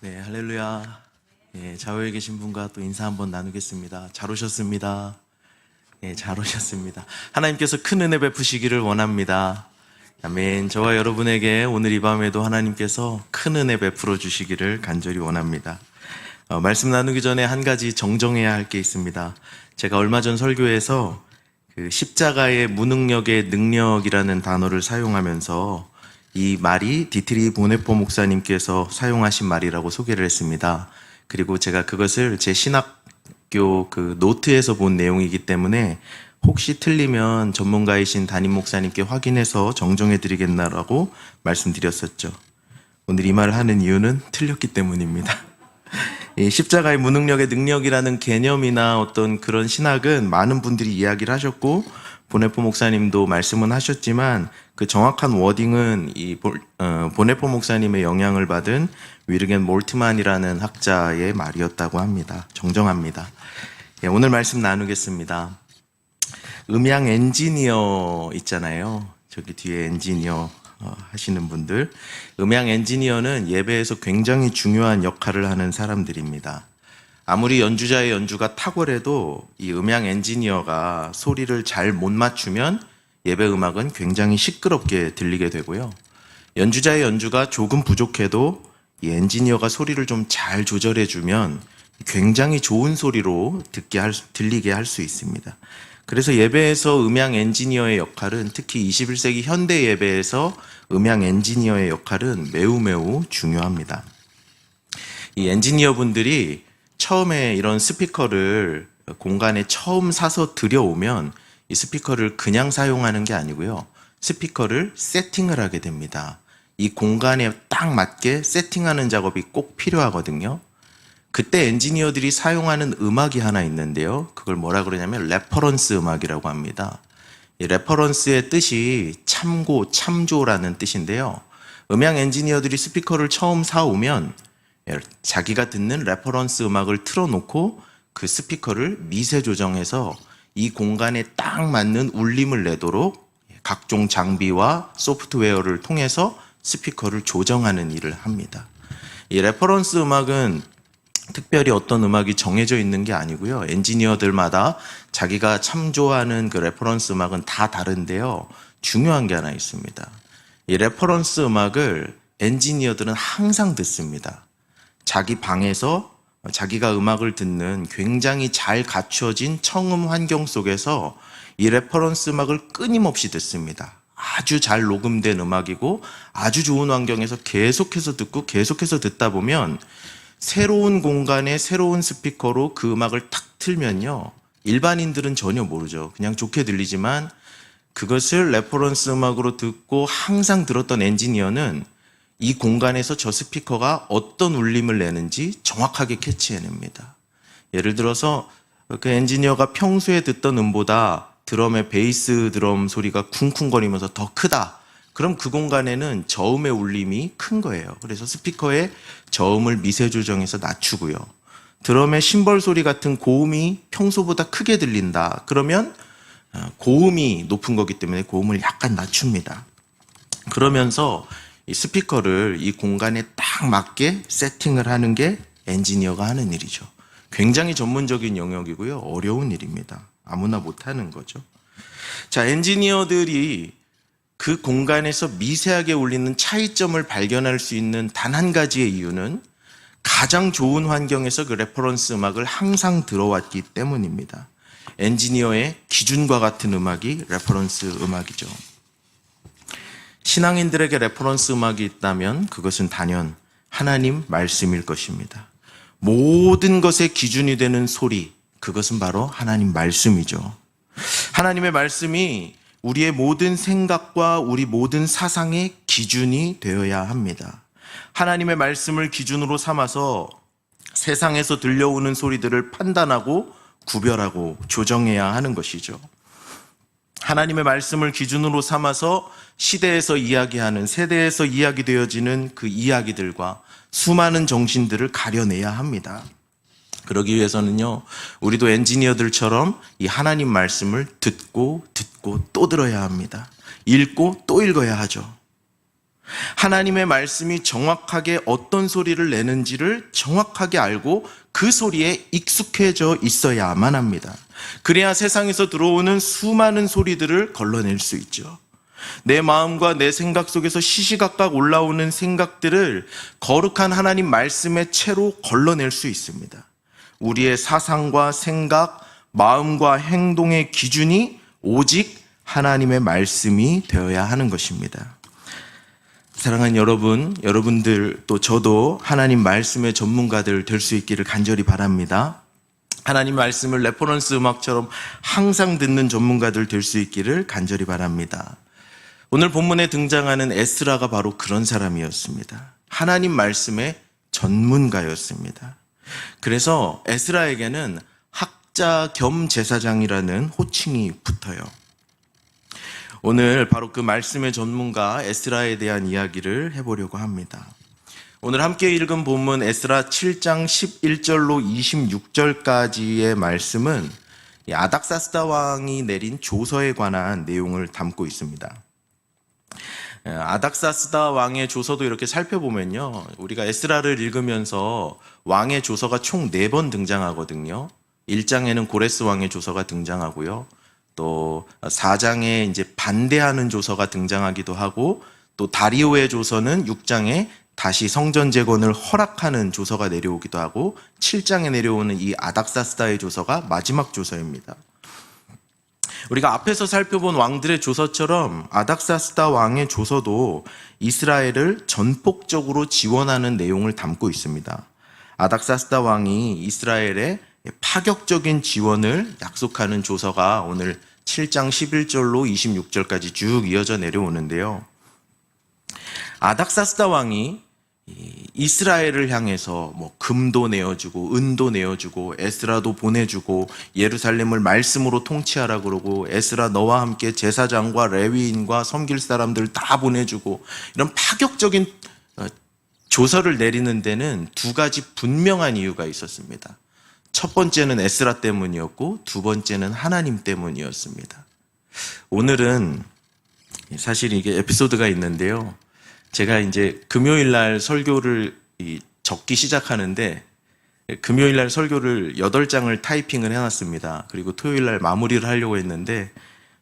네, 할렐루야. 예, 좌우에 계신 분과 또 인사 한번 나누겠습니다. 잘 오셨습니다. 예, 잘 오셨습니다. 하나님께서 큰 은혜 베푸시기를 원합니다. 아멘. 저와 여러분에게 오늘 이 밤에도 하나님께서 큰 은혜 베풀어 주시기를 간절히 원합니다. 말씀 나누기 전에 한 가지 정정해야 할 게 있습니다. 제가 얼마 전 설교에서 그 십자가의 무능력의 능력이라는 단어를 사용하면서 이 말이 디트리 보네포 목사님께서 사용하신 말이라고 소개를 했습니다. 그리고 제가 그것을 제 신학교 그 노트에서 본 내용이기 때문에 혹시 틀리면 전문가이신 담임 목사님께 확인해서 정정해 드리겠나라고 말씀드렸었죠. 오늘 이 말을 하는 이유는 틀렸기 때문입니다. 이 십자가의 무능력의 능력이라는 개념이나 어떤 그런 신학은 많은 분들이 이야기를 하셨고 보네포 목사님도 말씀은 하셨지만 그 정확한 워딩은 이 보네포 목사님의 영향을 받은 위르겐 몰트만이라는 학자의 말이었다고 합니다. 정정합니다. 예, 오늘 말씀 나누겠습니다. 음향 엔지니어 있잖아요. 저기 뒤에 엔지니어 하시는 분들. 음향 엔지니어는 예배에서 굉장히 중요한 역할을 하는 사람들입니다. 아무리 연주자의 연주가 탁월해도 이 음향 엔지니어가 소리를 잘 못 맞추면 예배 음악은 굉장히 시끄럽게 들리게 되고요. 연주자의 연주가 조금 부족해도 이 엔지니어가 소리를 좀 잘 조절해주면 굉장히 좋은 소리로 들리게 할 수 있습니다. 그래서 예배에서 음향 엔지니어의 역할은 특히 21세기 현대 예배에서 음향 엔지니어의 역할은 매우 중요합니다. 이 엔지니어 분들이 처음에 이런 스피커를 공간에 처음 사서 들여오면 이 스피커를 그냥 사용하는 게 아니고요. 스피커를 세팅을 하게 됩니다. 이 공간에 딱 맞게 세팅하는 작업이 꼭 필요하거든요. 그때 엔지니어들이 사용하는 음악이 하나 있는데요. 그걸 뭐라 그러냐면 레퍼런스 음악이라고 합니다. 이 레퍼런스의 뜻이 참고, 참조라는 뜻인데요. 음향 엔지니어들이 스피커를 처음 사오면 자기가 듣는 레퍼런스 음악을 틀어놓고 그 스피커를 미세 조정해서 이 공간에 딱 맞는 울림을 내도록 각종 장비와 소프트웨어를 통해서 스피커를 조정하는 일을 합니다. 이 레퍼런스 음악은 특별히 어떤 음악이 정해져 있는 게 아니고요. 엔지니어들마다 자기가 참조하는 그 레퍼런스 음악은 다 다른데요. 중요한 게 하나 있습니다. 이 레퍼런스 음악을 엔지니어들은 항상 듣습니다. 자기 방에서 자기가 음악을 듣는 굉장히 잘 갖춰진 청음 환경 속에서 이 레퍼런스 음악을 끊임없이 듣습니다. 아주 잘 녹음된 음악이고 아주 좋은 환경에서 계속해서 듣고 계속해서 듣다 보면 새로운 공간에 새로운 스피커로 그 음악을 탁 틀면요. 일반인들은 전혀 모르죠. 그냥 좋게 들리지만 그것을 레퍼런스 음악으로 듣고 항상 들었던 엔지니어는 이 공간에서 저 스피커가 어떤 울림을 내는지 정확하게 캐치해냅니다. 예를 들어서 그 엔지니어가 평소에 듣던 음보다 드럼의 베이스 드럼 소리가 쿵쿵거리면서 더 크다. 그럼 그 공간에는 저음의 울림이 큰 거예요. 그래서 스피커의 저음을 미세 조정해서 낮추고요. 드럼의 심벌 소리 같은 고음이 평소보다 크게 들린다. 그러면 고음이 높은 거기 때문에 고음을 약간 낮춥니다. 그러면서 이 스피커를 이 공간에 딱 맞게 세팅을 하는 게 엔지니어가 하는 일이죠. 굉장히 전문적인 영역이고요. 어려운 일입니다. 아무나 못하는 거죠. 자, 엔지니어들이 그 공간에서 미세하게 울리는 차이점을 발견할 수 있는 단 한 가지의 이유는 가장 좋은 환경에서 그 레퍼런스 음악을 항상 들어왔기 때문입니다. 엔지니어의 기준과 같은 음악이 레퍼런스 음악이죠. 신앙인들에게 레퍼런스 음악이 있다면 그것은 단연 하나님 말씀일 것입니다. 모든 것의 기준이 되는 소리, 그것은 바로 하나님 말씀이죠. 하나님의 말씀이 우리의 모든 생각과 우리 모든 사상의 기준이 되어야 합니다. 하나님의 말씀을 기준으로 삼아서 세상에서 들려오는 소리들을 판단하고 구별하고 조정해야 하는 것이죠. 하나님의 말씀을 기준으로 삼아서 시대에서 이야기하는, 세대에서 이야기되어지는 그 이야기들과 수많은 정신들을 가려내야 합니다. 그러기 위해서는요, 우리도 엔지니어들처럼 이 하나님 말씀을 듣고 또 들어야 합니다. 읽고 또 읽어야 하죠. 하나님의 말씀이 정확하게 어떤 소리를 내는지를 정확하게 알고 그 소리에 익숙해져 있어야만 합니다. 그래야 세상에서 들어오는 수많은 소리들을 걸러낼 수 있죠. 내 마음과 내 생각 속에서 시시각각 올라오는 생각들을 거룩한 하나님 말씀의 채로 걸러낼 수 있습니다. 우리의 사상과 생각, 마음과 행동의 기준이 오직 하나님의 말씀이 되어야 하는 것입니다. 사랑하는 여러분, 여러분들 또 저도 하나님 말씀의 전문가들 될 수 있기를 간절히 바랍니다. 하나님 말씀을 레퍼런스 음악처럼 항상 듣는 전문가들 될 수 있기를 간절히 바랍니다. 오늘 본문에 등장하는 에스라가 바로 그런 사람이었습니다. 하나님 말씀의 전문가였습니다. 그래서 에스라에게는 학자 겸 제사장이라는 호칭이 붙어요. 오늘 바로 그 말씀의 전문가 에스라에 대한 이야기를 해보려고 합니다. 오늘 함께 읽은 본문 에스라 7장 11절로 26절까지의 말씀은 아닥사스다 왕이 내린 조서에 관한 내용을 담고 있습니다. 아닥사스다 왕의 조서도 이렇게 살펴보면요, 우리가 에스라를 읽으면서 왕의 조서가 총 4번 등장하거든요. 1장에는 고레스 왕의 조서가 등장하고요, 또 4장에 이제 반대하는 조서가 등장하기도 하고, 또 다리오의 조서는 6장에 다시 성전 재건을 허락하는 조서가 내려오기도 하고, 7장에 내려오는 이 아닥사스다의 조서가 마지막 조서입니다. 우리가 앞에서 살펴본 왕들의 조서처럼 아닥사스다 왕의 조서도 이스라엘을 전폭적으로 지원하는 내용을 담고 있습니다. 아닥사스다 왕이 이스라엘의 파격적인 지원을 약속하는 조서가 오늘 7장 11절로 26절까지 쭉 이어져 내려오는데요. 아닥사스다 왕이 이스라엘을 향해서 금도 내어주고 은도 내어주고 에스라도 보내주고 예루살렘을 말씀으로 통치하라 그러고 에스라 너와 함께 제사장과 레위인과 섬길 사람들 다 보내주고 이런 파격적인 조서를 내리는 데는 2가지 분명한 이유가 있었습니다. 첫 번째는 에스라 때문이었고 두 번째는 하나님 때문이었습니다. 오늘은 사실 이게 에피소드가 있는데요. 제가 이제 금요일 날 설교를 적기 시작하는데 금요일 날 설교를 8장을 타이핑을 해놨습니다. 그리고 토요일 날 마무리를 하려고 했는데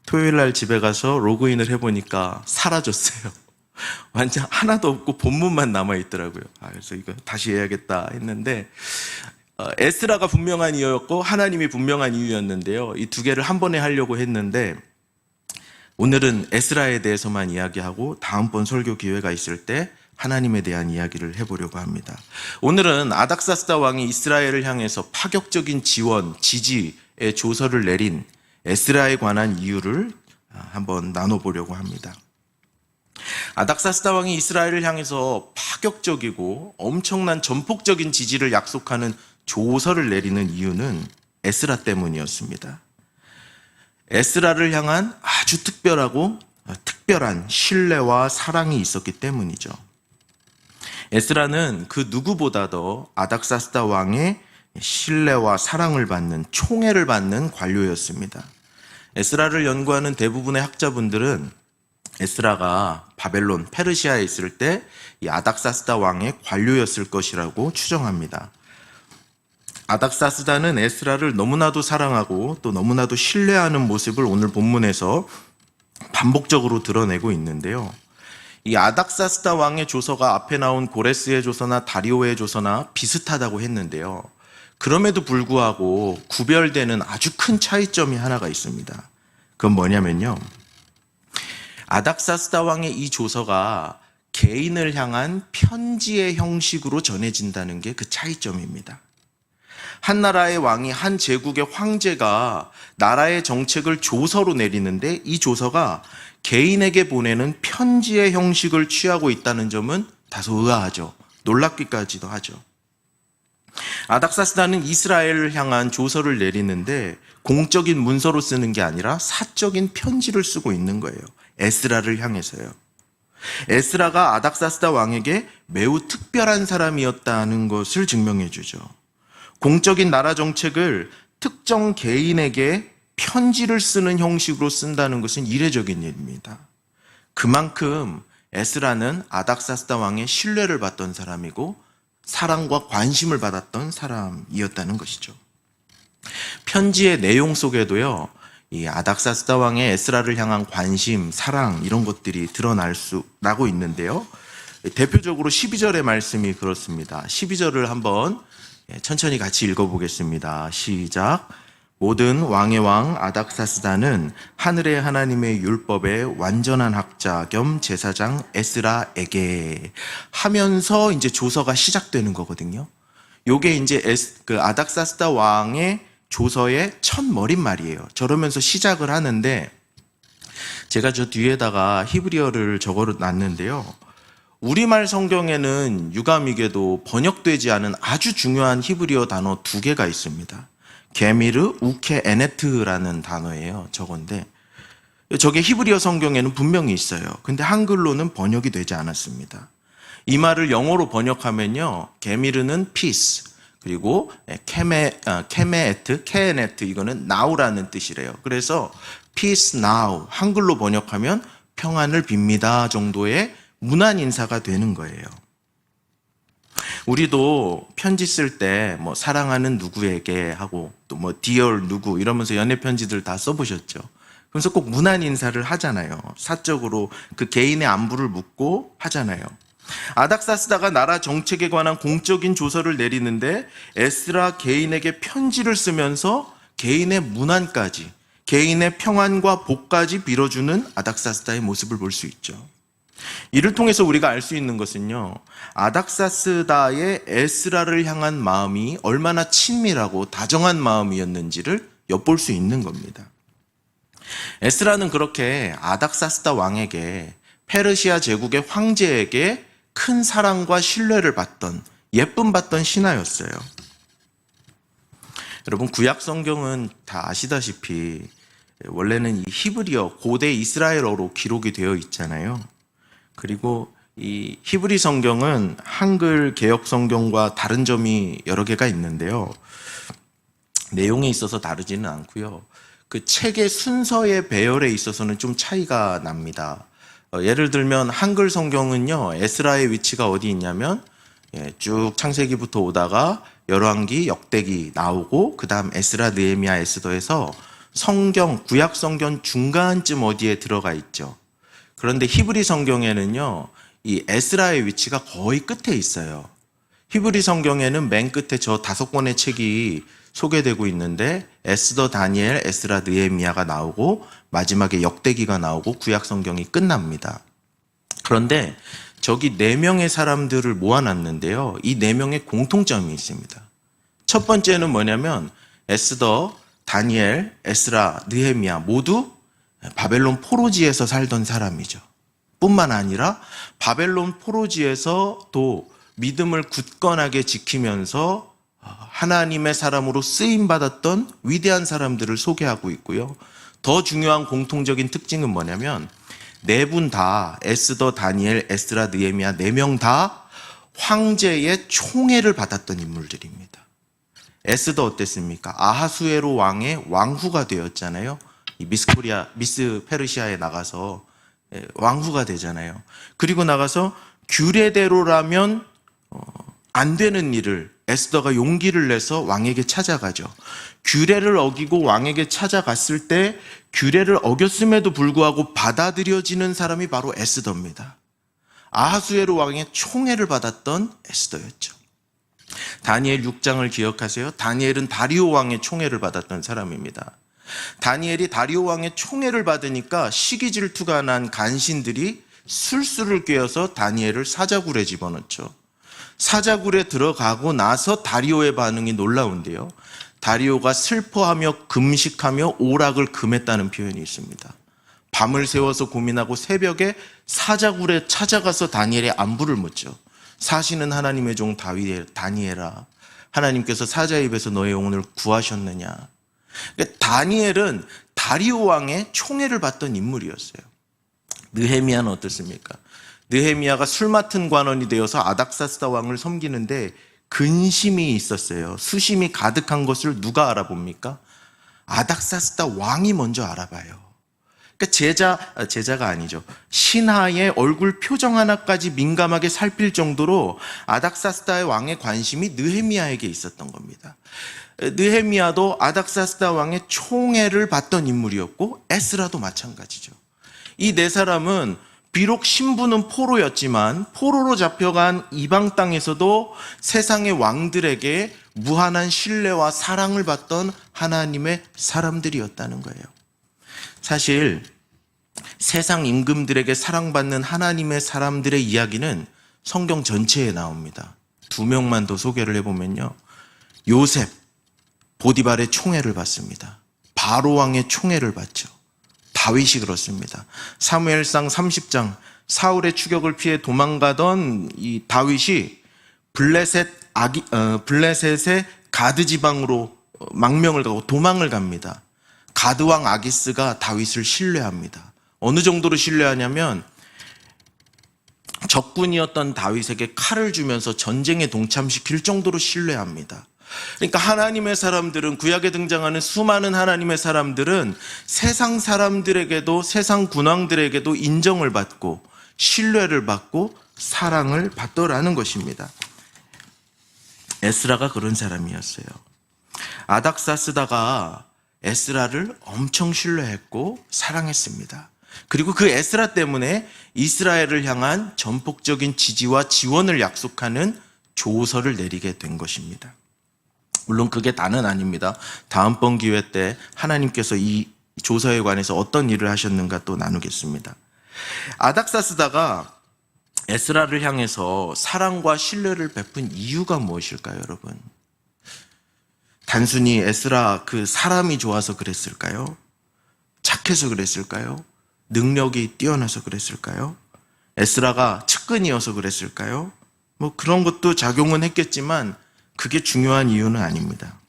토요일 날 집에 가서 로그인을 해보니까 사라졌어요. 완전 하나도 없고 본문만 남아있더라고요. 그래서 이거 다시 해야겠다 했는데 에스라가 분명한 이유였고 하나님이 분명한 이유였는데요. 이 2개를 한 번에 하려고 했는데 오늘은 에스라에 대해서만 이야기하고 다음번 설교 기회가 있을 때 하나님에 대한 이야기를 해보려고 합니다. 오늘은 아닥사스다 왕이 이스라엘을 향해서 파격적인 지원, 지지의 조서를 내린 에스라에 관한 이유를 한번 나눠보려고 합니다. 아닥사스다 왕이 이스라엘을 향해서 파격적이고 엄청난 전폭적인 지지를 약속하는 조서를 내리는 이유는 에스라 때문이었습니다. 에스라를 향한 아주 특별한 신뢰와 사랑이 있었기 때문이죠. 에스라는 그 누구보다도 아닥사스다 왕의 신뢰와 사랑을 받는, 총애를 받는 관료였습니다. 에스라를 연구하는 대부분의 학자분들은 에스라가 바벨론, 페르시아에 있을 때 이 아닥사스다 왕의 관료였을 것이라고 추정합니다. 아닥사스다는 에스라를 너무나도 사랑하고 또 너무나도 신뢰하는 모습을 오늘 본문에서 반복적으로 드러내고 있는데요. 이 아닥사스다 왕의 조서가 앞에 나온 고레스의 조서나 다리오의 조서나 비슷하다고 했는데요. 그럼에도 불구하고 구별되는 아주 큰 차이점이 하나가 있습니다. 그건 뭐냐면요. 아닥사스다 왕의 이 조서가 개인을 향한 편지의 형식으로 전해진다는 게 그 차이점입니다. 한 나라의 왕이 한 제국의 황제가 나라의 정책을 조서로 내리는데 이 조서가 개인에게 보내는 편지의 형식을 취하고 있다는 점은 다소 의아하죠. 놀랍기까지도 하죠. 아닥사스다는 이스라엘을 향한 조서를 내리는데 공적인 문서로 쓰는 게 아니라 사적인 편지를 쓰고 있는 거예요. 에스라를 향해서요. 에스라가 아닥사스다 왕에게 매우 특별한 사람이었다는 것을 증명해 주죠. 공적인 나라 정책을 특정 개인에게 편지를 쓰는 형식으로 쓴다는 것은 이례적인 일입니다. 그만큼 에스라는 아닥사스다 왕의 신뢰를 받던 사람이고 사랑과 관심을 받았던 사람이었다는 것이죠. 편지의 내용 속에도요, 이 아닥사스다 왕의 에스라를 향한 관심, 사랑 이런 것들이 나고 있는데요. 대표적으로 12절의 말씀이 그렇습니다. 12절을 한번 천천히 같이 읽어보겠습니다. 시작. 모든 왕의 왕 아닥사스다는 하늘의 하나님의 율법의 완전한 학자 겸 제사장 에스라에게 하면서 이제 조서가 시작되는 거거든요. 요게 이제 아닥사스다 왕의 조서의 첫 머릿말이에요. 저러면서 시작을 하는데 제가 저 뒤에다가 히브리어를 적어 놨는데요. 우리말 성경에는 유감이게도 번역되지 않은 아주 중요한 히브리어 단어 2개가 있습니다. 게미르, 우케, 에네트라는 단어예요. 저건데 저게 히브리어 성경에는 분명히 있어요. 근데 한글로는 번역이 되지 않았습니다. 이 말을 영어로 번역하면요, 게미르는 peace, 그리고 케네트 이거는 now라는 뜻이래요. 그래서 peace now, 한글로 번역하면 평안을 빕니다 정도의 문안 인사가 되는 거예요. 우리도 편지 쓸 때 뭐 사랑하는 누구에게 하고 또 뭐 dear 누구 이러면서 연애 편지들 다 써보셨죠? 그래서 꼭 문안 인사를 하잖아요. 사적으로 그 개인의 안부를 묻고 하잖아요. 아닥사스다가 나라 정책에 관한 공적인 조서를 내리는데 에스라 개인에게 편지를 쓰면서 개인의 문안까지, 개인의 평안과 복까지 빌어주는 아닥사스다의 모습을 볼 수 있죠. 이를 통해서 우리가 알 수 있는 것은요, 아닥사스다의 에스라를 향한 마음이 얼마나 친밀하고 다정한 마음이었는지를 엿볼 수 있는 겁니다. 에스라는 그렇게 아닥사스다 왕에게, 페르시아 제국의 황제에게 큰 사랑과 신뢰를 받던, 예쁨 받던 신하였어요. 여러분, 구약 성경은 다 아시다시피 원래는 이 히브리어, 고대 이스라엘어로 기록이 되어 있잖아요. 그리고 이 히브리 성경은 한글 개역 성경과 다른 점이 여러 개가 있는데요. 내용에 있어서 다르지는 않고요. 그 책의 순서의 배열에 있어서는 좀 차이가 납니다. 예를 들면 한글 성경은요, 에스라의 위치가 어디 있냐면 쭉 창세기부터 오다가 열왕기, 역대기 나오고 그 다음 에스라, 느헤미야, 에스더에서 성경, 구약 성경 중간쯤 어디에 들어가 있죠. 그런데 히브리 성경에는요, 이 에스라의 위치가 거의 끝에 있어요. 히브리 성경에는 맨 끝에 저 5권의 책이 소개되고 있는데 에스더, 다니엘, 에스라, 느헤미야가 나오고 마지막에 역대기가 나오고 구약 성경이 끝납니다. 그런데 저기 4명의 사람들을 모아놨는데요. 이 4명의 공통점이 있습니다. 첫 번째는 뭐냐면 에스더, 다니엘, 에스라, 느헤미야 모두 바벨론 포로지에서 살던 사람이죠. 뿐만 아니라 바벨론 포로지에서 또 믿음을 굳건하게 지키면서 하나님의 사람으로 쓰임받았던 위대한 사람들을 소개하고 있고요. 더 중요한 공통적인 특징은 뭐냐면 4분 다, 에스더, 다니엘, 에스라, 느헤미야 4명 다 황제의 총애를 받았던 인물들입니다. 에스더 어땠습니까? 아하수에로 왕의 왕후가 되었잖아요. 미스 페르시아에 나가서 왕후가 되잖아요. 그리고 나가서 규례대로라면 안 되는 일을 에스더가 용기를 내서 왕에게 찾아가죠. 규례를 어기고 왕에게 찾아갔을 때 규례를 어겼음에도 불구하고 받아들여지는 사람이 바로 에스더입니다. 아하수에로 왕의 총애를 받았던 에스더였죠. 다니엘 6장을 기억하세요. 다니엘은 다리오 왕의 총애를 받았던 사람입니다. 다니엘이 다리오 왕의 총애를 받으니까 시기 질투가 난 간신들이 술수를 꿰어서 다니엘을 사자굴에 집어넣죠. 사자굴에 들어가고 나서 다리오의 반응이 놀라운데요. 다리오가 슬퍼하며 금식하며 오락을 금했다는 표현이 있습니다. 밤을 새워서 고민하고 새벽에 사자굴에 찾아가서 다니엘의 안부를 묻죠. 사시는 하나님의 종 다니엘아, 하나님께서 사자의 입에서 너의 영혼을 구하셨느냐. 그러니까 다니엘은 다리오 왕의 총애를 받던 인물이었어요. 느헤미야는 어떻습니까? 느헤미야가 술 맡은 관원이 되어서 아닥사스다 왕을 섬기는데 근심이 있었어요. 수심이 가득한 것을 누가 알아봅니까? 아닥사스다 왕이 먼저 알아봐요. 그러니까 제자가 아니죠. 신하의 얼굴 표정 하나까지 민감하게 살필 정도로 아닥사스다 왕의 관심이 느헤미야에게 있었던 겁니다. 느헤미야도 아닥사스다 왕의 총애를 받던 인물이었고 에스라도 마찬가지죠. 이 네 사람은 비록 신부는 포로였지만 포로로 잡혀간 이방 땅에서도 세상의 왕들에게 무한한 신뢰와 사랑을 받던 하나님의 사람들이었다는 거예요. 사실 세상 임금들에게 사랑받는 하나님의 사람들의 이야기는 성경 전체에 나옵니다. 두 명만 더 소개를 해보면요. 요셉, 보디발의 총애를 받습니다. 바로 왕의 총애를 받죠. 다윗이 그렇습니다. 사무엘상 30장 사울의 추격을 피해 도망가던 이 다윗이 블레셋의 가드 지방으로 망명을 가고 도망을 갑니다. 가드 왕 아기스가 다윗을 신뢰합니다. 어느 정도로 신뢰하냐면 적군이었던 다윗에게 칼을 주면서 전쟁에 동참시킬 정도로 신뢰합니다. 그러니까 하나님의 사람들은, 구약에 등장하는 수많은 하나님의 사람들은 세상 사람들에게도, 세상 군왕들에게도 인정을 받고 신뢰를 받고 사랑을 받더라는 것입니다. 에스라가 그런 사람이었어요. 아닥사스다가 에스라를 엄청 신뢰했고 사랑했습니다. 그리고 그 에스라 때문에 이스라엘을 향한 전폭적인 지지와 지원을 약속하는 조서를 내리게 된 것입니다. 물론 그게 다는 아닙니다. 다음번 기회 때 하나님께서 이 조서에 관해서 어떤 일을 하셨는가 또 나누겠습니다. 아닥사스다가 에스라를 향해서 사랑과 신뢰를 베푼 이유가 무엇일까요, 여러분? 단순히 에스라 그 사람이 좋아서 그랬을까요? 착해서 그랬을까요? 능력이 뛰어나서 그랬을까요? 에스라가 측근이어서 그랬을까요? 뭐 그런 것도 작용은 했겠지만 그게 중요한 이유는 아닙니다.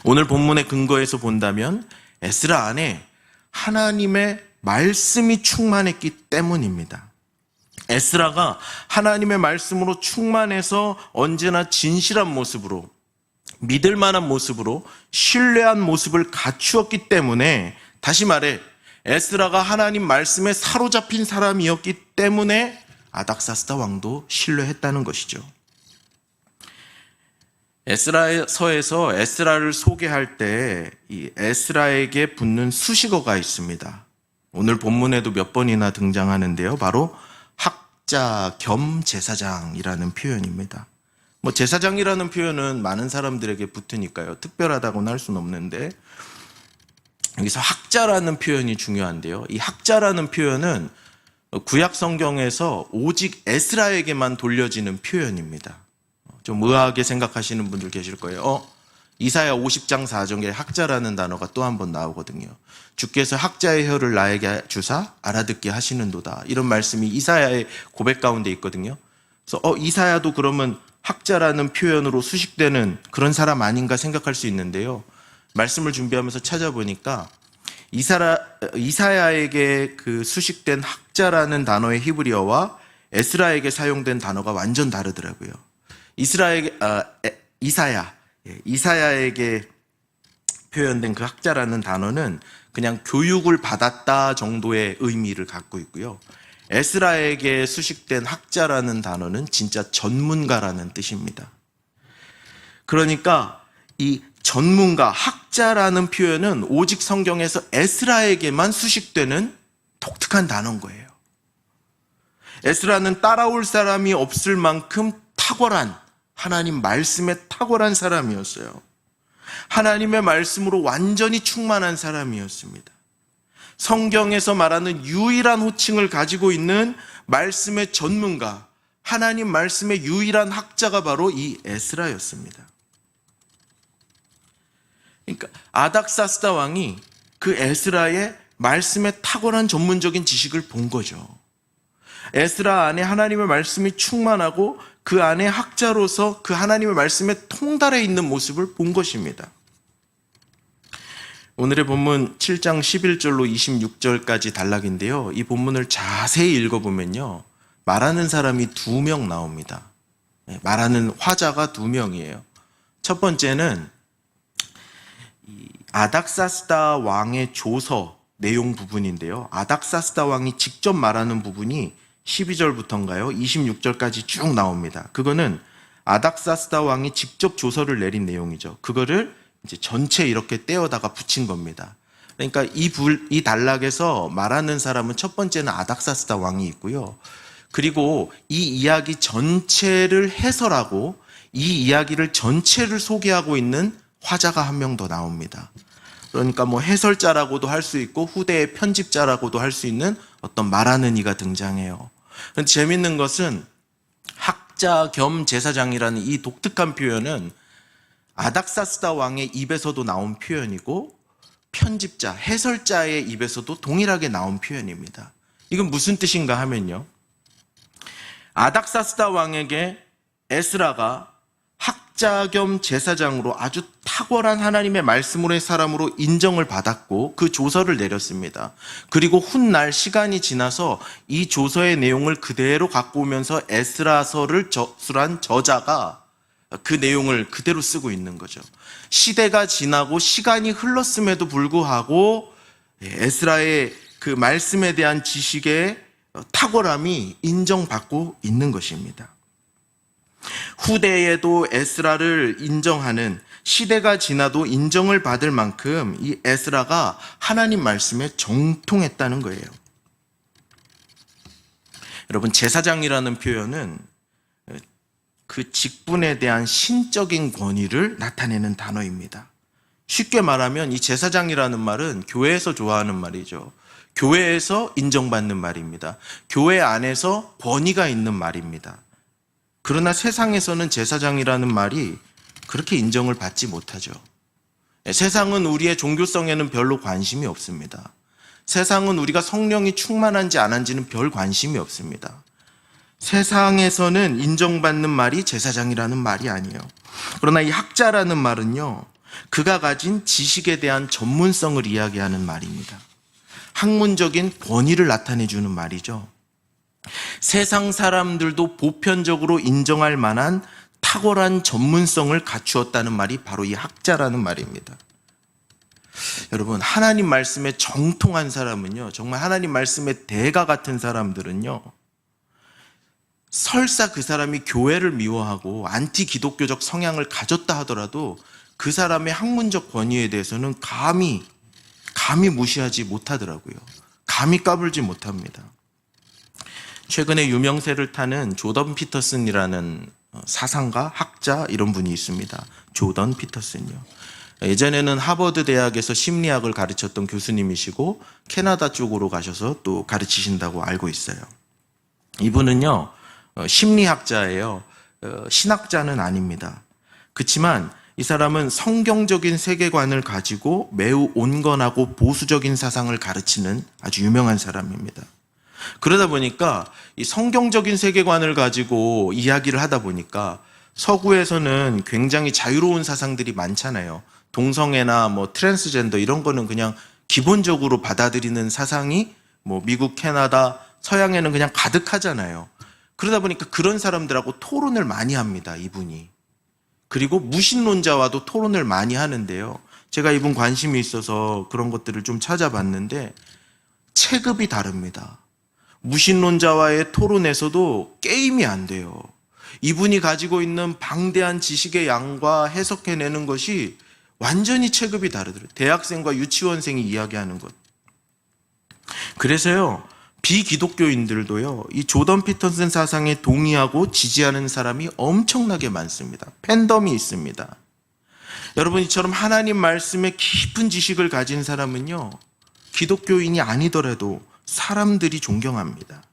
오늘 본문의 근거에서 본다면 에스라 안에 하나님의 말씀이 충만했기 때문입니다. 에스라가 하나님의 말씀으로 충만해서 언제나 진실한 모습으로, 믿을 만한 모습으로, 신뢰한 모습을 갖추었기 때문에, 다시 말해 에스라가 하나님 말씀에 사로잡힌 사람이었기 때문에 아닥사스다 왕도 신뢰했다는 것이죠. 에스라서에서 에스라를 소개할 때 이 에스라에게 붙는 수식어가 있습니다. 오늘 본문에도 몇 번이나 등장하는데요. 바로 학자 겸 제사장이라는 표현입니다. 뭐 제사장이라는 표현은 많은 사람들에게 붙으니까요. 특별하다고는 할 수는 없는데 여기서 학자라는 표현이 중요한데요. 이 학자라는 표현은 구약 성경에서 오직 에스라에게만 돌려지는 표현입니다. 좀 의아하게 생각하시는 분들 계실 거예요. 이사야 50장 4절에 학자라는 단어가 또 한 번 나오거든요. 주께서 학자의 혀를 나에게 주사 알아듣게 하시는도다. 이런 말씀이 이사야의 고백 가운데 있거든요. 그래서 이사야도 그러면 학자라는 표현으로 수식되는 그런 사람 아닌가 생각할 수 있는데요. 말씀을 준비하면서 찾아보니까 이사야에게 그 수식된 학자라는 단어의 히브리어와 에스라에게 사용된 단어가 완전 다르더라고요. 이사야에게 표현된 그 학자라는 단어는 그냥 교육을 받았다 정도의 의미를 갖고 있고요. 에스라에게 수식된 학자라는 단어는 진짜 전문가라는 뜻입니다. 그러니까 이 전문가, 학자라는 표현은 오직 성경에서 에스라에게만 수식되는 독특한 단어인 거예요. 에스라는 따라올 사람이 없을 만큼 탁월한, 하나님 말씀에 탁월한 사람이었어요. 하나님의 말씀으로 완전히 충만한 사람이었습니다. 성경에서 말하는 유일한 호칭을 가지고 있는 말씀의 전문가, 하나님 말씀의 유일한 학자가 바로 이 에스라였습니다. 그러니까 아닥사스다 왕이 그 에스라의 말씀에 탁월한 전문적인 지식을 본 거죠. 에스라 안에 하나님의 말씀이 충만하고 그 안에 학자로서 그 하나님의 말씀에 통달해 있는 모습을 본 것입니다. 오늘의 본문 7장 11절로 26절까지 단락인데요. 이 본문을 자세히 읽어보면요. 말하는 사람이 2명 나옵니다. 말하는 화자가 2명이에요. 첫 번째는 아닥사스다 왕의 조서 내용 부분인데요. 아닥사스다 왕이 직접 말하는 부분이 12절부터인가요? 26절까지 쭉 나옵니다. 그거는 아닥사스다 왕이 직접 조서를 내린 내용이죠. 그거를 이제 전체 이렇게 떼어다가 붙인 겁니다. 그러니까 이 단락에서 말하는 사람은 첫 번째는 아닥사스다 왕이 있고요. 그리고 이 이야기 전체를 해설하고 이 이야기를 전체를 소개하고 있는 화자가 한 명 더 나옵니다. 그러니까 뭐 해설자라고도 할 수 있고 후대의 편집자라고도 할 수 있는 어떤 말하는 이가 등장해요. 그런데 재밌는 것은 학자 겸 제사장이라는 이 독특한 표현은 아닥사스다 왕의 입에서도 나온 표현이고 편집자, 해설자의 입에서도 동일하게 나온 표현입니다. 이건 무슨 뜻인가 하면요. 아닥사스다 왕에게 에스라가 학자 겸 제사장으로 아주 탁월한 하나님의 말씀으로의 사람으로 인정을 받았고 그 조서를 내렸습니다. 그리고 훗날 시간이 지나서 이 조서의 내용을 그대로 갖고 오면서 에스라서를 저술한 저자가 그 내용을 그대로 쓰고 있는 거죠. 시대가 지나고 시간이 흘렀음에도 불구하고 에스라의 그 말씀에 대한 지식의 탁월함이 인정받고 있는 것입니다. 후대에도 에스라를 인정하는, 시대가 지나도 인정을 받을 만큼 이 에스라가 하나님 말씀에 정통했다는 거예요. 여러분, 제사장이라는 표현은 그 직분에 대한 신적인 권위를 나타내는 단어입니다. 쉽게 말하면 이 제사장이라는 말은 교회에서 좋아하는 말이죠. 교회에서 인정받는 말입니다. 교회 안에서 권위가 있는 말입니다. 그러나 세상에서는 제사장이라는 말이 그렇게 인정을 받지 못하죠. 세상은 우리의 종교성에는 별로 관심이 없습니다. 세상은 우리가 성령이 충만한지 안 한지는 별 관심이 없습니다. 세상에서는 인정받는 말이 제사장이라는 말이 아니에요. 그러나 이 학자라는 말은요, 그가 가진 지식에 대한 전문성을 이야기하는 말입니다. 학문적인 권위를 나타내주는 말이죠. 세상 사람들도 보편적으로 인정할 만한 탁월한 전문성을 갖추었다는 말이 바로 이 학자라는 말입니다. 여러분, 하나님 말씀에 정통한 사람은요, 정말 하나님 말씀의 대가 같은 사람들은요, 설사 그 사람이 교회를 미워하고 안티 기독교적 성향을 가졌다 하더라도 그 사람의 학문적 권위에 대해서는 감히 무시하지 못하더라고요. 감히 까불지 못합니다. 최근에 유명세를 타는 조던 피터슨이라는 사상가, 학자 이런 분이 있습니다. 조던 피터슨이요. 예전에는 하버드 대학에서 심리학을 가르쳤던 교수님이시고 캐나다 쪽으로 가셔서 또 가르치신다고 알고 있어요. 이분은요, 심리학자예요. 신학자는 아닙니다. 그렇지만 이 사람은 성경적인 세계관을 가지고 매우 온건하고 보수적인 사상을 가르치는 아주 유명한 사람입니다. 그러다 보니까 이 성경적인 세계관을 가지고 이야기를 하다 보니까 서구에서는 굉장히 자유로운 사상들이 많잖아요. 동성애나 뭐 트랜스젠더 이런 거는 그냥 기본적으로 받아들이는 사상이 뭐 미국, 캐나다, 서양에는 그냥 가득하잖아요. 그러다 보니까 그런 사람들하고 토론을 많이 합니다, 이분이. 그리고 무신론자와도 토론을 많이 하는데요. 제가 이분 관심이 있어서 그런 것들을 좀 찾아봤는데 체급이 다릅니다. 무신론자와의 토론에서도 게임이 안 돼요. 이분이 가지고 있는 방대한 지식의 양과 해석해내는 것이 완전히 체급이 다르더라고요. 대학생과 유치원생이 이야기하는 것. 그래서요, 비기독교인들도요, 이 조던 피터슨 사상에 동의하고 지지하는 사람이 엄청나게 많습니다. 팬덤이 있습니다. 여러분, 이처럼 하나님 말씀에 깊은 지식을 가진 사람은요, 기독교인이 아니더라도 사람들이 존경합니다.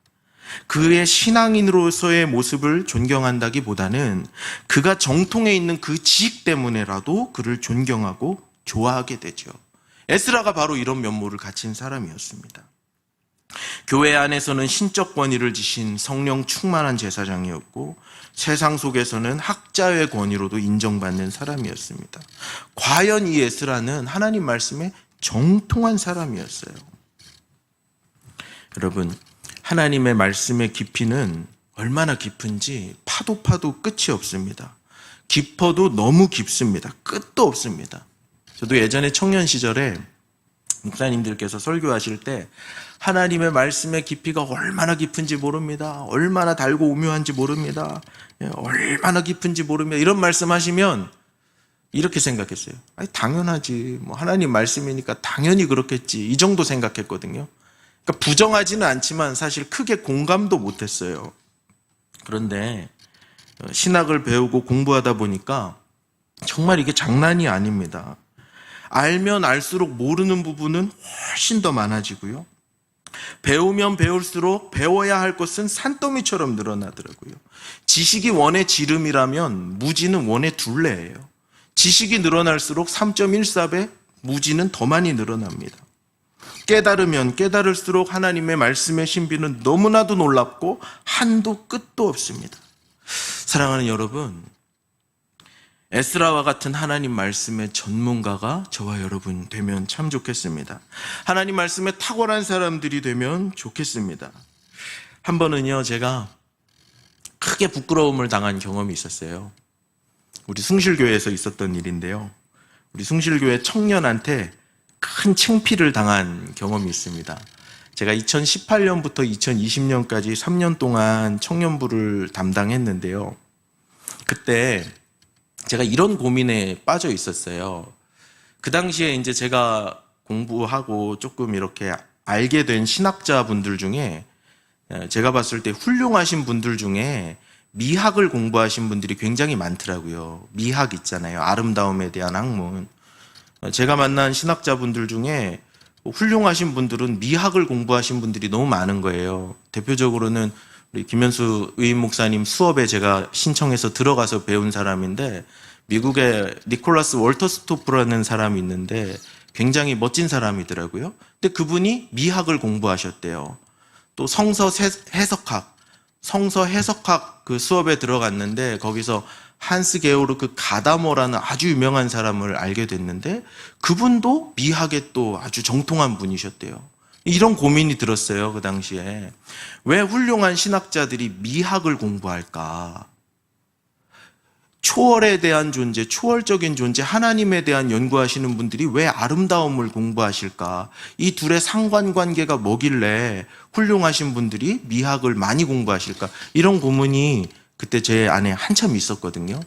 그의 신앙인으로서의 모습을 존경한다기보다는 그가 정통해 있는 그 지식 때문에라도 그를 존경하고 좋아하게 되죠. 에스라가 바로 이런 면모를 갖춘 사람이었습니다. 교회 안에서는 신적 권위를 지신 성령 충만한 제사장이었고 세상 속에서는 학자의 권위로도 인정받는 사람이었습니다. 과연 이 에스라는 하나님 말씀에 정통한 사람이었어요. 여러분, 하나님의 말씀의 깊이는 얼마나 깊은지 파도 끝이 없습니다. 깊어도 너무 깊습니다. 끝도 없습니다. 저도 예전에 청년 시절에 목사님들께서 설교하실 때 하나님의 말씀의 깊이가 얼마나 깊은지 모릅니다. 얼마나 달고 오묘한지 모릅니다. 얼마나 깊은지 모릅니다. 이런 말씀하시면 이렇게 생각했어요. 아니, 당연하지. 뭐 하나님 말씀이니까 당연히 그렇겠지. 이 정도 생각했거든요. 그러니까 부정하지는 않지만 사실 크게 공감도 못했어요. 그런데 신학을 배우고 공부하다 보니까 정말 이게 장난이 아닙니다. 알면 알수록 모르는 부분은 훨씬 더 많아지고요. 배우면 배울수록 배워야 할 것은 산더미처럼 늘어나더라고요. 지식이 원의 지름이라면 무지는 원의 둘레예요. 지식이 늘어날수록 3.14배, 무지는 더 많이 늘어납니다. 깨달으면 깨달을수록 하나님의 말씀의 신비는 너무나도 놀랍고 한도 끝도 없습니다. 사랑하는 여러분, 에스라와 같은 하나님 말씀의 전문가가 저와 여러분 되면 참 좋겠습니다. 하나님 말씀에 탁월한 사람들이 되면 좋겠습니다. 한 번은요, 제가 크게 부끄러움을 당한 경험이 있었어요. 우리 숭실교회에서 있었던 일인데요. 우리 숭실교회 청년한테 큰 창피를 당한 경험이 있습니다. 제가 2018년부터 2020년까지 3년 동안 청년부를 담당했는데요. 그때 제가 이런 고민에 빠져 있었어요. 그 당시에 이제 제가 공부하고 조금 이렇게 알게 된 신학자분들 중에 제가 봤을 때 훌륭하신 분들 중에 미학을 공부하신 분들이 굉장히 많더라고요. 미학 있잖아요. 아름다움에 대한 학문. 제가 만난 신학자분들 중에 훌륭하신 분들은 미학을 공부하신 분들이 너무 많은 거예요. 대표적으로는 우리 김현수 의인 목사님 수업에 제가 신청해서 들어가서 배운 사람인데, 미국의 니콜라스 월터스토프라는 사람이 있는데 굉장히 멋진 사람이더라고요. 근데 그분이 미학을 공부하셨대요. 또 성서 해석학 그 수업에 들어갔는데 거기서 한스 게오르크 가다모라는 아주 유명한 사람을 알게 됐는데 그분도 미학에 또 아주 정통한 분이셨대요. 이런 고민이 들었어요. 그 당시에 왜 훌륭한 신학자들이 미학을 공부할까? 초월에 대한 존재, 초월적인 존재, 하나님에 대한 연구하시는 분들이 왜 아름다움을 공부하실까? 이 둘의 상관관계가 뭐길래 훌륭하신 분들이 미학을 많이 공부하실까? 이런 고민이 그때 제 안에 한참 있었거든요.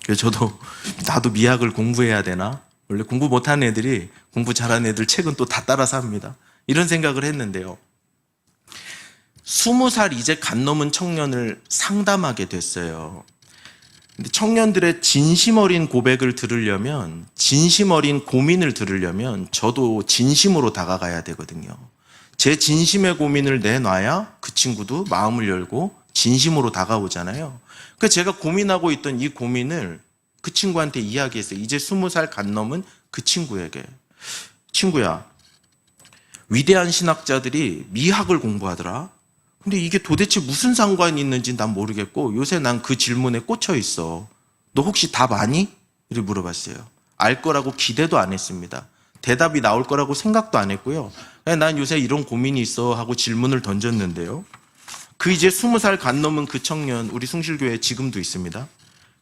그래서 저도 나도 미학을 공부해야 되나? 원래 공부 못하는 애들이 공부 잘하는 애들 책은 또 다 따라서 합니다. 이런 생각을 했는데요. 20살 이제 간 넘은 청년을 상담하게 됐어요. 근데 청년들의 진심 어린 고백을 들으려면, 진심 어린 고민을 들으려면 저도 진심으로 다가가야 되거든요. 제 진심의 고민을 내놔야 그 친구도 마음을 열고 진심으로 다가오잖아요. 그래서 제가 고민하고 있던 이 고민을 그 친구한테 이야기했어요. 이제 20살 간 넘은 그 친구에게. 친구야, 위대한 신학자들이 미학을 공부하더라. 근데 이게 도대체 무슨 상관이 있는지 난 모르겠고 요새 난 그 질문에 꽂혀 있어. 너 혹시 답 아니? 이렇게 물어봤어요. 알 거라고 기대도 안 했습니다. 대답이 나올 거라고 생각도 안 했고요. 난 요새 이런 고민이 있어 하고 질문을 던졌는데요. 그 이제 20살 간 넘은 그 청년, 우리 숭실교회에 지금도 있습니다.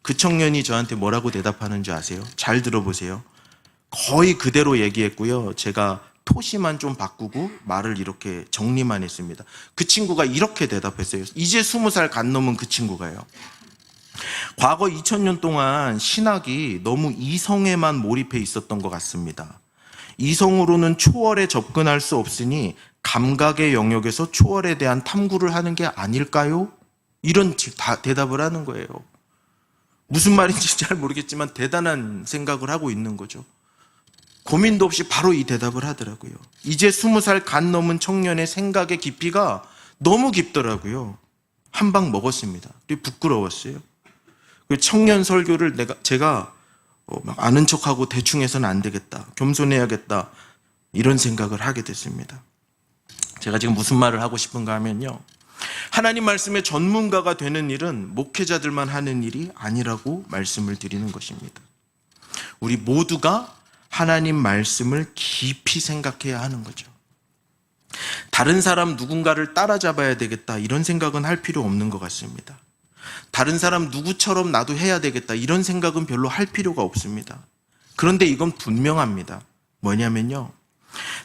그 청년이 저한테 뭐라고 대답하는 줄 아세요? 잘 들어보세요. 거의 그대로 얘기했고요. 제가 토시만 좀 바꾸고 말을 이렇게 정리만 했습니다. 그 친구가 이렇게 대답했어요. 이제 20살 간 넘은 그 친구가요. 과거 2000년 동안 신학이 너무 이성에만 몰입해 있었던 것 같습니다. 이성으로는 초월에 접근할 수 없으니 감각의 영역에서 초월에 대한 탐구를 하는 게 아닐까요? 이런 대답을 하는 거예요. 무슨 말인지 잘 모르겠지만 대단한 생각을 하고 있는 거죠. 고민도 없이 바로 이 대답을 하더라고요. 이제 20살 간 넘은 청년의 생각의 깊이가 너무 깊더라고요. 한 방 먹었습니다. 부끄러웠어요. 청년 설교를 제가 막 아는 척하고 대충 해서는 안 되겠다. 겸손해야겠다. 이런 생각을 하게 됐습니다. 제가 지금 무슨 말을 하고 싶은가 하면요. 하나님 말씀의 전문가가 되는 일은 목회자들만 하는 일이 아니라고 말씀을 드리는 것입니다. 우리 모두가 하나님 말씀을 깊이 생각해야 하는 거죠. 다른 사람 누군가를 따라잡아야 되겠다 이런 생각은 할 필요 없는 것 같습니다. 다른 사람 누구처럼 나도 해야 되겠다 이런 생각은 별로 할 필요가 없습니다. 그런데 이건 분명합니다. 뭐냐면요.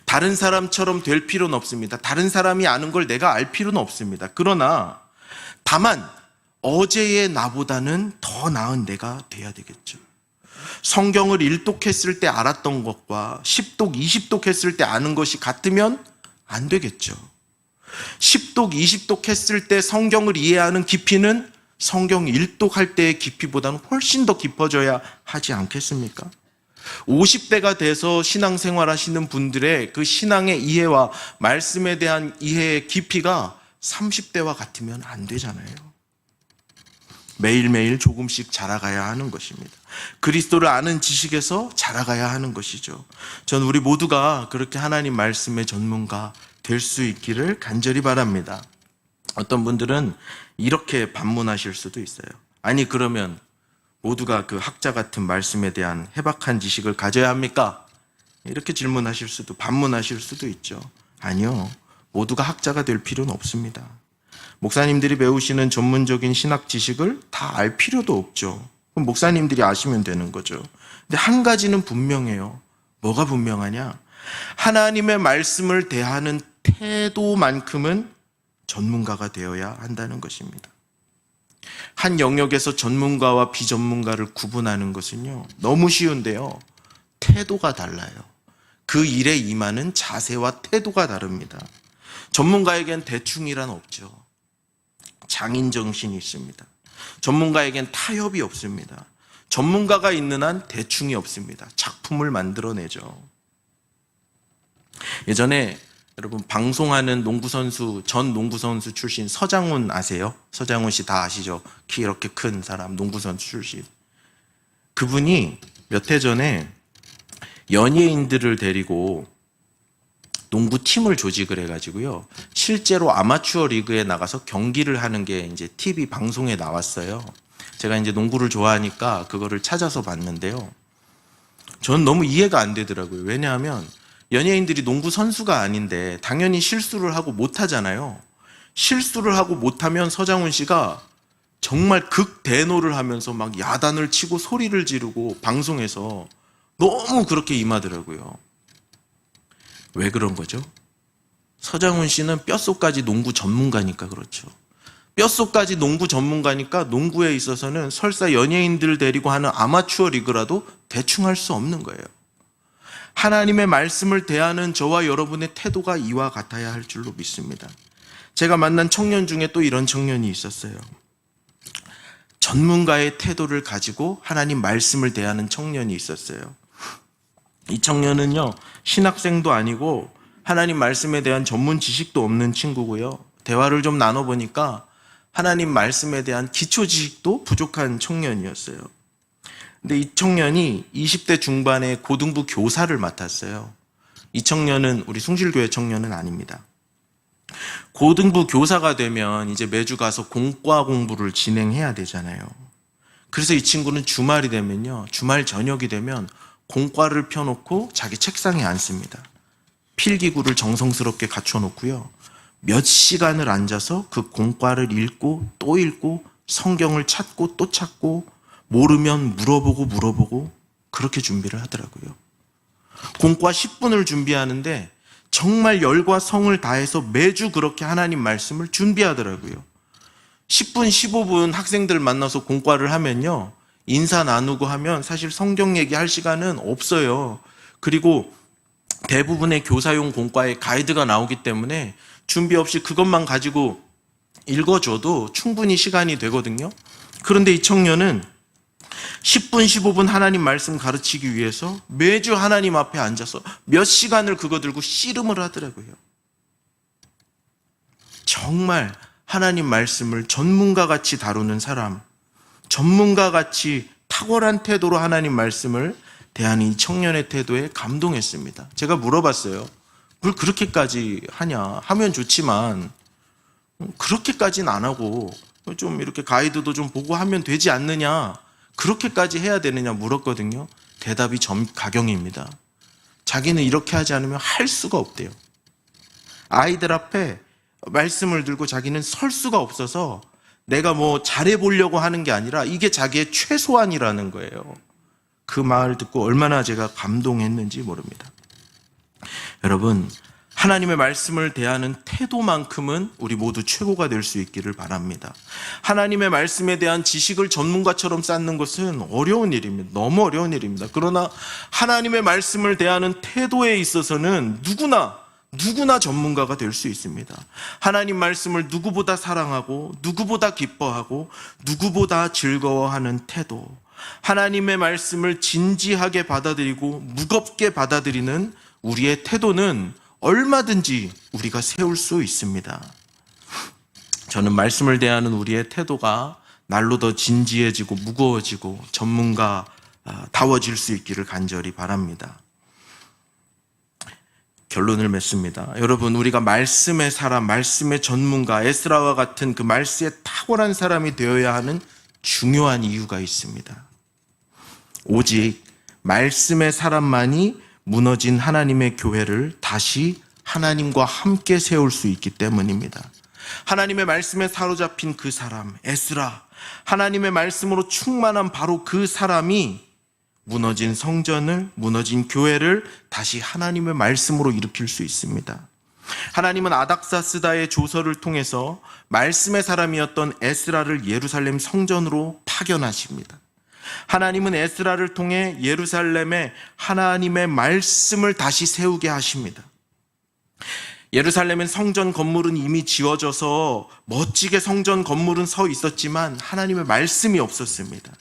다른 사람처럼 될 필요는 없습니다. 다른 사람이 아는 걸 내가 알 필요는 없습니다. 그러나 다만 어제의 나보다는 더 나은 내가 돼야 되겠죠. 성경을 1독했을 때 알았던 것과 10독, 20독 했을 때 아는 것이 같으면 안 되겠죠. 10독, 20독 했을 때 성경을 이해하는 깊이는 성경 1독 할 때의 깊이보다는 훨씬 더 깊어져야 하지 않겠습니까? 50대가 돼서 신앙생활 하시는 분들의 그 신앙의 이해와 말씀에 대한 이해의 깊이가 30대와 같으면 안 되잖아요. 매일매일 조금씩 자라가야 하는 것입니다. 그리스도를 아는 지식에서 자라가야 하는 것이죠. 전 우리 모두가 그렇게 하나님 말씀의 전문가 될 수 있기를 간절히 바랍니다. 어떤 분들은 이렇게 반문하실 수도 있어요. 아니 그러면 모두가 그 학자 같은 말씀에 대한 해박한 지식을 가져야 합니까? 이렇게 질문하실 수도, 반문하실 수도 있죠. 아니요. 모두가 학자가 될 필요는 없습니다. 목사님들이 배우시는 전문적인 신학 지식을 다 알 필요도 없죠. 그럼 목사님들이 아시면 되는 거죠. 근데 한 가지는 분명해요. 뭐가 분명하냐? 하나님의 말씀을 대하는 태도만큼은 전문가가 되어야 한다는 것입니다. 한 영역에서 전문가와 비전문가를 구분하는 것은요, 너무 쉬운데요. 태도가 달라요. 그 일에 임하는 자세와 태도가 다릅니다. 전문가에겐 대충이란 없죠. 장인 정신이 있습니다. 전문가에겐 타협이 없습니다. 전문가가 있는 한 대충이 없습니다. 작품을 만들어내죠. 예전에 여러분 방송하는 농구선수, 전 농구선수 출신 서장훈 아세요? 서장훈 씨 다 아시죠? 키 이렇게 큰 사람, 농구선수 출신. 그분이 몇 해 전에 연예인들을 데리고 농구팀을 조직을 해가지고요. 실제로 아마추어 리그에 나가서 경기를 하는 게 이제 TV 방송에 나왔어요. 제가 이제 농구를 좋아하니까 그거를 찾아서 봤는데요. 전 너무 이해가 안 되더라고요. 왜냐하면 연예인들이 농구 선수가 아닌데 당연히 실수를 하고 못하잖아요. 실수를 하고 못하면 서장훈 씨가 정말 극대노를 하면서 막 야단을 치고 소리를 지르고 방송에서 너무 그렇게 임하더라고요. 왜 그런 거죠? 서장훈 씨는 뼛속까지 농구 전문가니까 그렇죠. 뼛속까지 농구 전문가니까 농구에 있어서는 설사 연예인들 데리고 하는 아마추어 리그라도 대충 할 수 없는 거예요. 하나님의 말씀을 대하는 저와 여러분의 태도가 이와 같아야 할 줄로 믿습니다. 제가 만난 청년 중에 또 이런 청년이 있었어요. 전문가의 태도를 가지고 하나님 말씀을 대하는 청년이 있었어요. 이 청년은요, 신학생도 아니고 하나님 말씀에 대한 전문 지식도 없는 친구고요. 대화를 좀 나눠보니까 하나님 말씀에 대한 기초 지식도 부족한 청년이었어요. 근데 이 청년이 20대 중반에 고등부 교사를 맡았어요. 이 청년은 우리 숭실교회 청년은 아닙니다. 고등부 교사가 되면 이제 매주 가서 공과 공부를 진행해야 되잖아요. 그래서 이 친구는 주말이 되면요, 주말 저녁이 되면 공과를 펴놓고 자기 책상에 앉습니다. 필기구를 정성스럽게 갖춰놓고요. 몇 시간을 앉아서 그 공과를 읽고 또 읽고 성경을 찾고 또 찾고 모르면 물어보고 그렇게 준비를 하더라고요. 공과 10분을 준비하는데 정말 열과 성을 다해서 매주 그렇게 하나님 말씀을 준비하더라고요. 10분, 15분 학생들 만나서 공과를 하면요, 인사 나누고 하면 사실 성경 얘기할 시간은 없어요. 그리고 대부분의 교사용 공과에 가이드가 나오기 때문에 준비 없이 그것만 가지고 읽어줘도 충분히 시간이 되거든요. 그런데 이 청년은 10분, 15분 하나님 말씀 가르치기 위해서 매주 하나님 앞에 앉아서 몇 시간을 그거 들고 씨름을 하더라고요. 정말 하나님 말씀을 전문가같이 다루는 사람, 전문가같이 탁월한 태도로 하나님 말씀을 대하는 이 청년의 태도에 감동했습니다. 제가 물어봤어요. 뭘 그렇게까지 하냐? 하면 좋지만 그렇게까지는 안 하고 좀 이렇게 가이드도 좀 보고 하면 되지 않느냐? 그렇게까지 해야 되느냐 물었거든요. 대답이 가경입니다. 자기는 이렇게 하지 않으면 할 수가 없대요. 아이들 앞에 말씀을 들고 자기는 설 수가 없어서 내가 뭐 잘해보려고 하는 게 아니라 이게 자기의 최소한이라는 거예요. 그 말을 듣고 얼마나 제가 감동했는지 모릅니다. 여러분, 하나님의 말씀을 대하는 태도만큼은 우리 모두 최고가 될 수 있기를 바랍니다. 하나님의 말씀에 대한 지식을 전문가처럼 쌓는 것은 어려운 일입니다. 너무 어려운 일입니다. 그러나 하나님의 말씀을 대하는 태도에 있어서는 누구나 전문가가 될 수 있습니다. 하나님 말씀을 누구보다 사랑하고 누구보다 기뻐하고 누구보다 즐거워하는 태도, 하나님의 말씀을 진지하게 받아들이고 무겁게 받아들이는 우리의 태도는 얼마든지 우리가 세울 수 있습니다. 저는 말씀을 대하는 우리의 태도가 날로 더 진지해지고 무거워지고 전문가다워질 수 있기를 간절히 바랍니다. 결론을 맺습니다. 여러분, 우리가 말씀의 사람, 말씀의 전문가, 에스라와 같은 그 말씀에 탁월한 사람이 되어야 하는 중요한 이유가 있습니다. 오직 말씀의 사람만이 무너진 하나님의 교회를 다시 하나님과 함께 세울 수 있기 때문입니다. 하나님의 말씀에 사로잡힌 그 사람, 에스라, 하나님의 말씀으로 충만한 바로 그 사람이 무너진 성전을, 무너진 교회를 다시 하나님의 말씀으로 일으킬 수 있습니다. 하나님은 아닥사스다의 조서를 통해서 말씀의 사람이었던 에스라를 예루살렘 성전으로 파견하십니다. 하나님은 에스라를 통해 예루살렘에 하나님의 말씀을 다시 세우게 하십니다. 예루살렘엔 성전 건물은 이미 지어져서 멋지게 성전 건물은 서 있었지만 하나님의 말씀이 없었습니다.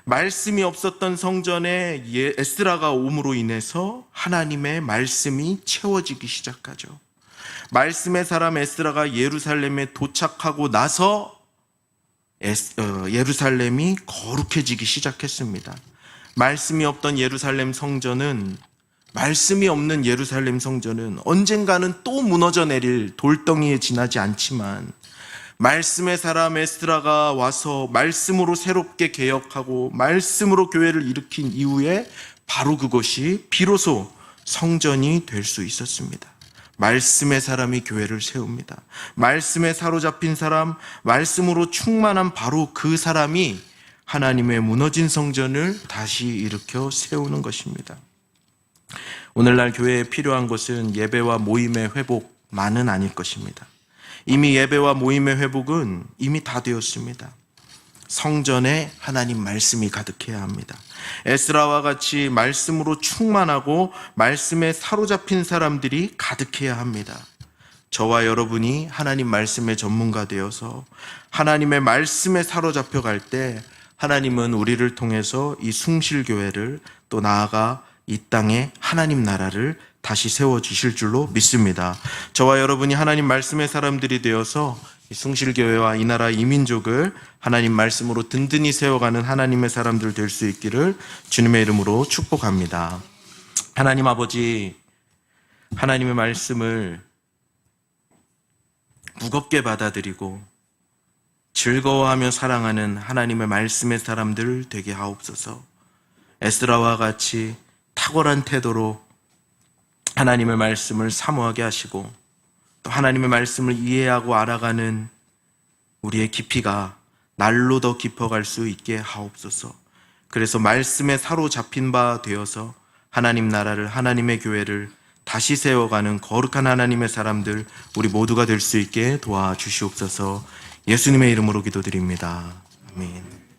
말씀이 없었던 성전에 에스라가 옴으로 인해서 하나님의 말씀이 채워지기 시작하죠. 말씀의 사람 에스라가 예루살렘에 도착하고 나서 예루살렘이 거룩해지기 시작했습니다. 말씀이 없던 예루살렘 성전은, 말씀이 없는 예루살렘 성전은 언젠가는 또 무너져 내릴 돌덩이에 지나지 않지만 말씀의 사람 에스라가 와서 말씀으로 새롭게 개혁하고 말씀으로 교회를 일으킨 이후에 바로 그것이 비로소 성전이 될 수 있었습니다. 말씀의 사람이 교회를 세웁니다. 말씀에 사로잡힌 사람, 말씀으로 충만한 바로 그 사람이 하나님의 무너진 성전을 다시 일으켜 세우는 것입니다. 오늘날 교회에 필요한 것은 예배와 모임의 회복만은 아닐 것입니다. 이미 예배와 모임의 회복은 이미 다 되었습니다. 성전에 하나님 말씀이 가득해야 합니다. 에스라와 같이 말씀으로 충만하고 말씀에 사로잡힌 사람들이 가득해야 합니다. 저와 여러분이 하나님 말씀의 전문가 되어서 하나님의 말씀에 사로잡혀 갈 때 하나님은 우리를 통해서 이 숭실교회를 또 나아가 이 땅에 하나님 나라를 다시 세워주실 줄로 믿습니다. 저와 여러분이 하나님 말씀의 사람들이 되어서 이 숭실교회와 이 나라 이 민족을 하나님 말씀으로 든든히 세워가는 하나님의 사람들 될 수 있기를 주님의 이름으로 축복합니다. 하나님 아버지, 하나님의 말씀을 무겁게 받아들이고 즐거워하며 사랑하는 하나님의 말씀의 사람들 되게 하옵소서. 에스라와 같이 탁월한 태도로 하나님의 말씀을 사모하게 하시고 또 하나님의 말씀을 이해하고 알아가는 우리의 깊이가 날로 더 깊어갈 수 있게 하옵소서. 그래서 말씀에 사로잡힌 바 되어서 하나님 나라를, 하나님의 교회를 다시 세워가는 거룩한 하나님의 사람들 우리 모두가 될 수 있게 도와주시옵소서. 예수님의 이름으로 기도드립니다. 아멘.